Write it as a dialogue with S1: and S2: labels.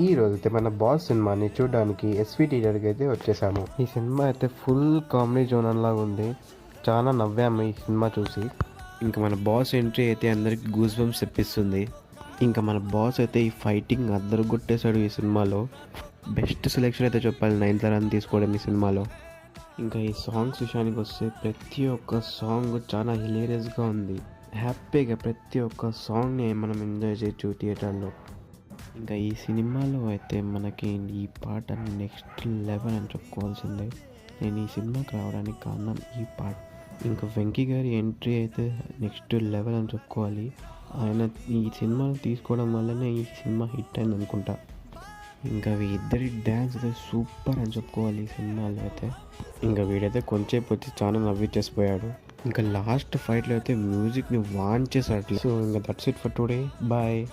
S1: ఈ రోజైతే మన బాస్ సినిమాని చూడడానికి ఎస్వి థియేటర్కి అయితే వచ్చేసాము. ఈ సినిమా అయితే ఫుల్ కామెడీ జోన్ లాగా ఉంది. చాలా నవ్వాము ఈ సినిమా చూసి. ఇంకా మన బాస్ ఎంట్రీ అయితే అందరికి గూస్ బంప్స్ తెప్పిస్తుంది. ఇంకా మన బాస్ అయితే ఈ ఫైటింగ్ అద్దరు కొట్టేశాడు ఈ సినిమాలో. బెస్ట్ సెలెక్షన్ అయితే చెప్పాలి నయనతారని తీసుకోవడం ఈ సినిమాలో. ఇంకా ఈ సాంగ్స్ విషయానికి వస్తే ప్రతి ఒక్క సాంగ్ చాలా హిలేరియస్గా ఉంది. హ్యాపీగా ప్రతి ఒక్క సాంగ్ని మనం ఎంజాయ్ చేయొచ్చు థియేటర్లో. ఇంకా ఈ సినిమాలో అయితే మనకి ఈ పాట నెక్స్ట్ లెవెల్ అని చెప్పుకోవాల్సిందే. నేను ఈ సినిమాకి రావడానికి కారణం ఈ పాట. ఇంకా వెంకీ గారి ఎంట్రీ అయితే నెక్స్ట్ లెవెల్ అని చెప్పుకోవాలి. ఆయన ఈ సినిమాను తీసుకోవడం వల్లనే ఈ సినిమా హిట్ అయింది అనుకుంటా. ఇంకా ఇద్దరి డ్యాన్స్ అయితే సూపర్ అని చెప్పుకోవాలి ఈ సినిమాలో అయితే. ఇంకా వీడైతే కొంచెంసేపు వచ్చి చాలా నవ్విచ్చేసిపోయాడు. ఇంకా లాస్ట్ ఫైట్లో అయితే మ్యూజిక్ని వాన్ చేసాడు. సో ఇంకా that's it for today. Bye.